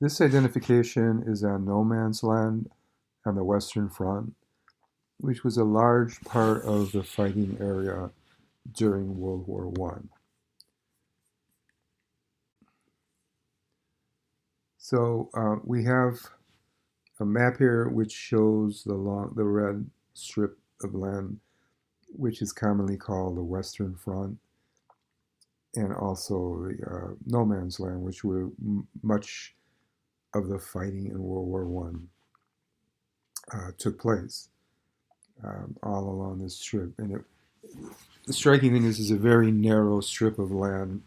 This identification is on no man's land on the Western Front, which was a large part of the fighting area during World War One. So we have a map here which shows the red strip of land, which is commonly called the Western Front, and also the no man's land, which were much of the fighting in World War One took place all along this strip. The striking thing is, it's a very narrow strip of land,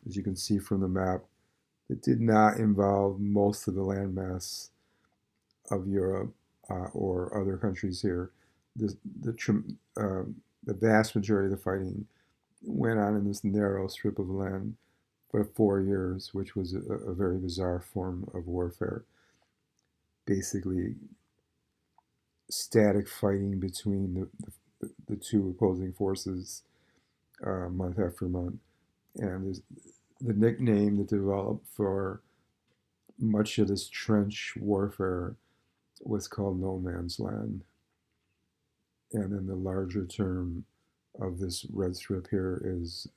as you can see from the map. It did not involve most of the landmass of Europe or other countries here. The, the, uh, the vast majority of the fighting went on in this narrow strip of land for 4 years, which was a very bizarre form of warfare. Basically, static fighting between the two opposing forces month after month. And the nickname that developed for much of this trench warfare was called no man's land. And then the larger term of this red strip here is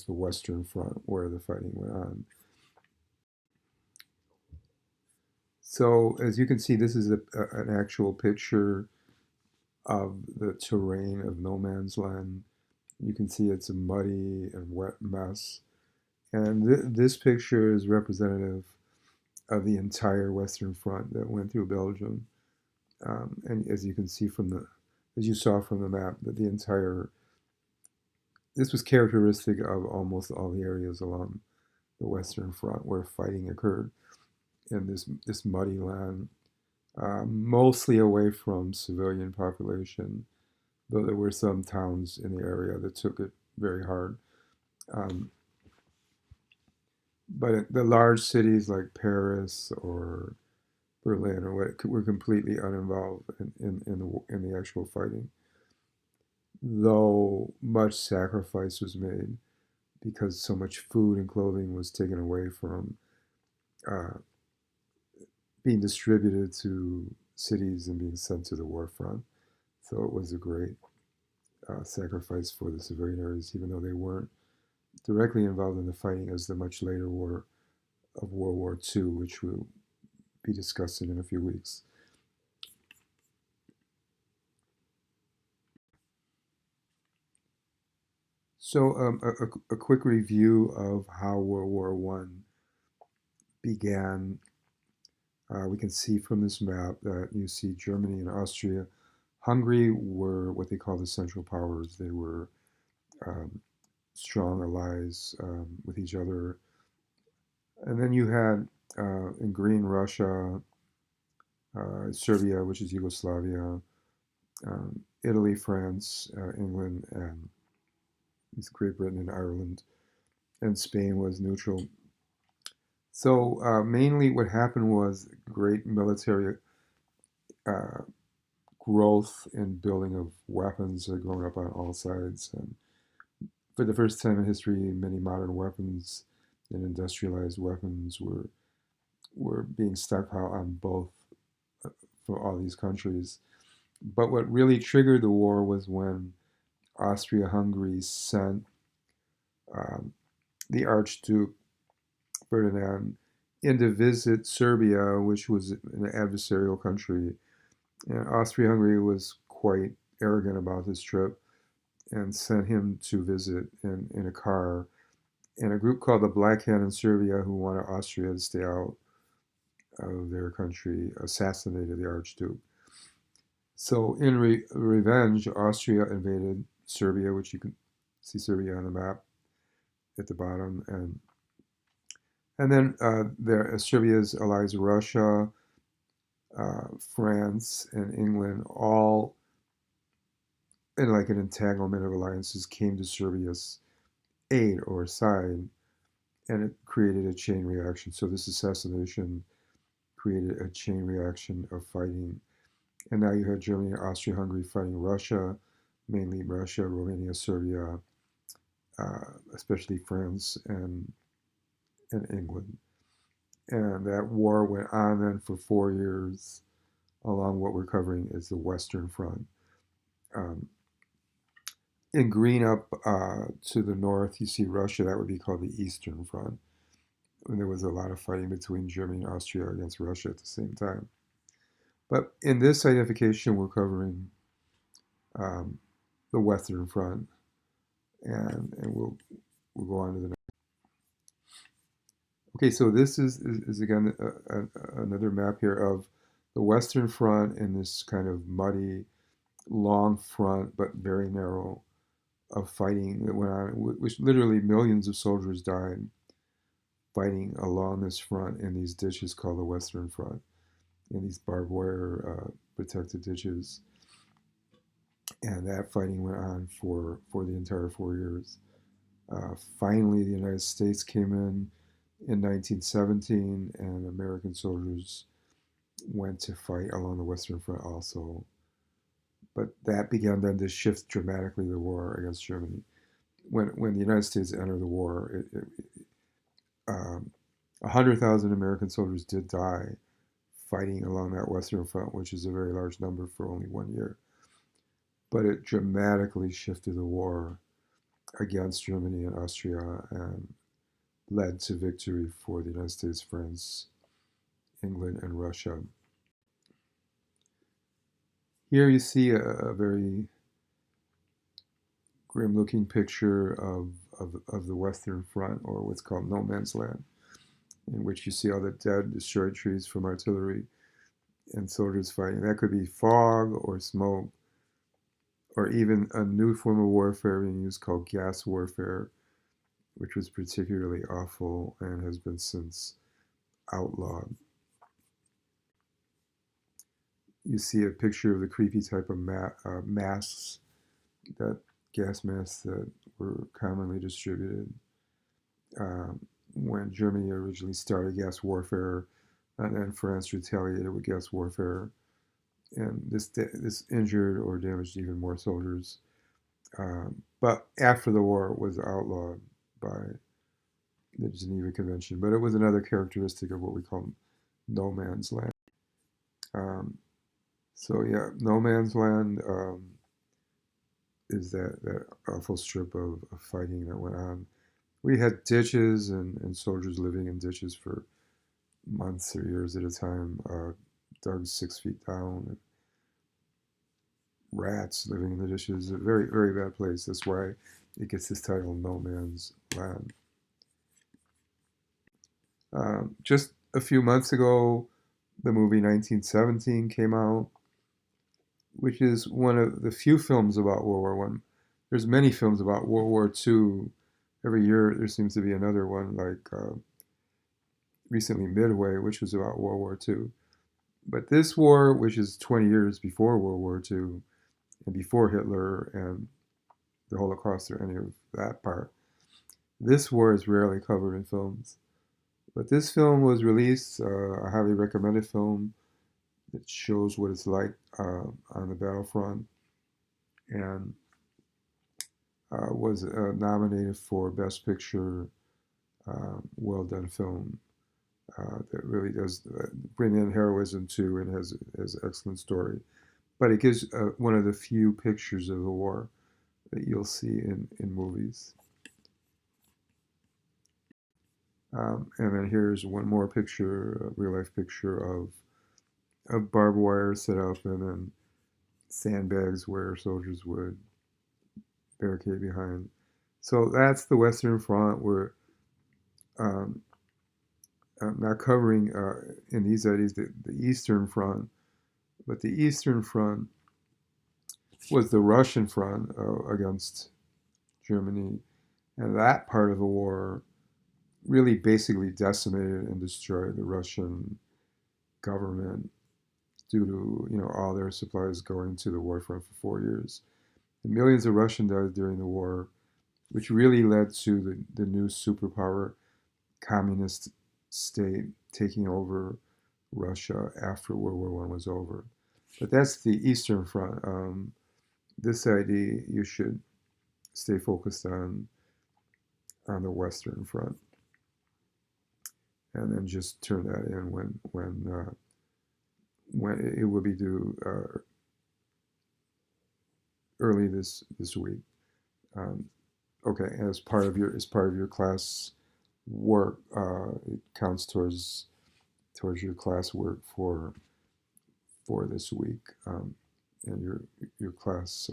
the Western Front, where the fighting went on. So as you can see, this is an actual picture of the terrain of no man's land. You can see it's a muddy and wet mess. And this picture is representative of the entire Western Front that went through Belgium. And as you can see as you saw from the map, that this was characteristic of almost all the areas along the Western Front where fighting occurred in this muddy land, mostly away from civilian population, though there were some towns in the area that took it very hard. Um, but the large cities like Paris or Berlin or what were completely uninvolved in the actual fighting, though much sacrifice was made because so much food and clothing was taken away from uh, being distributed to cities and being sent to the war front. So it was a great sacrifice for the civilian areas, even though they weren't directly involved in the fighting as the much later war of World War II, which we'll be discussing in a few weeks. So a quick review of how World War One began. We can see from this map that you see Germany and Austria. Hungary were what they call the Central Powers. They were um, strong allies with each other. And then you had in green Russia, Serbia, which is Yugoslavia, Italy, France, England, and Great Britain and Ireland, and Spain was neutral. So mainly what happened was great military uh, growth and building of weapons going up on all sides. And for the first time in history, many modern weapons and industrialized weapons were being stockpiled on both for all these countries. But what really triggered the war was when Austria-Hungary sent um, the Archduke Ferdinand in to visit Serbia, which was an adversarial country. And Austria-Hungary was quite arrogant about this trip and sent him to visit in a car. And a group called the Black Hand in Serbia, who wanted Austria to stay out of their country, assassinated the Archduke. So in revenge, Austria invaded Serbia, which you can see Serbia on the map at the bottom, and then Serbia's allies Russia, France, and England, all in like an entanglement of alliances, came to Serbia's aid or side, and it created a chain reaction. So this assassination created a chain reaction of fighting, and now you had Germany, Austria-Hungary fighting Russia, mainly Russia, Romania, Serbia, especially France and England. And that war went on then for 4 years along what we're covering is the Western Front. Um, in green up to the north, you see Russia. That would be called the Eastern Front. And there was a lot of fighting between Germany and Austria against Russia at the same time. But in this identification, we're covering um, the Western Front, and we'll go on to the next. Okay, so this is again another map here of the Western Front in this kind of muddy, long front, but very narrow of fighting that went on, which literally millions of soldiers died fighting along this front in these ditches called the Western Front, in these barbed wire protected ditches. And that fighting went on for the entire 4 years. Finally, the United States came in 1917, and American soldiers went to fight along the Western Front also. But that began then to shift dramatically the war against Germany. When the United States entered the war, 100,000 American soldiers did die fighting along that Western Front, which is a very large number for only 1 year. But it dramatically shifted the war against Germany and Austria and led to victory for the United States, France, England, and Russia. Here you see a very grim looking picture of the Western Front, or what's called no man's land, in which you see all the dead, destroyed trees from artillery and soldiers fighting. That could be fog or smoke, or even a new form of warfare being used called gas warfare, which was particularly awful and has been since outlawed. You see a picture of the creepy type of masks, that gas masks that were commonly distributed when Germany originally started gas warfare, and then France retaliated with gas warfare, and this injured or damaged even more soldiers. But after the war, it was outlawed by the Geneva Convention. But it was another characteristic of what we call no man's land. Um, so yeah, no man's land is that awful strip of fighting that went on. We had ditches and soldiers living in ditches for months or years at a time, dug 6 feet down. Rats living in the ditches. A very, very bad place. That's why it gets this title, No Man's Land. Just a few months ago, the movie 1917 came out, which is one of the few films about World War One. There's many films about World War Two. Every year there seems to be another one, like recently Midway, which was about World War Two. But this war, which is 20 years before World War Two and before Hitler and the Holocaust or any of that part, this war is rarely covered in films. But this film was released, a highly recommended film that shows what it's like on the battlefront, and was nominated for Best Picture. Well done film that really does bring in heroism too, and has an excellent story. But it gives one of the few pictures of the war that you'll see in movies. And then here's one more picture, a real life picture of barbed wire set up, and then sandbags where soldiers would barricade behind. So that's the Western Front. We're um, not covering in these ideas the Eastern Front, but the Eastern Front was the Russian front against Germany, and that part of the war really basically decimated and destroyed the Russian government due to all their supplies going to the war front for 4 years. And millions of Russians died during the war, which really led to the new superpower communist state taking over Russia after World War One was over. But that's the Eastern Front. This idea you should stay focused on the Western Front. and then just turn that in when it will be due early this week. Um, okay, as part of your class work, it counts towards your class work for this week, and your class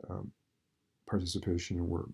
um, participation and work.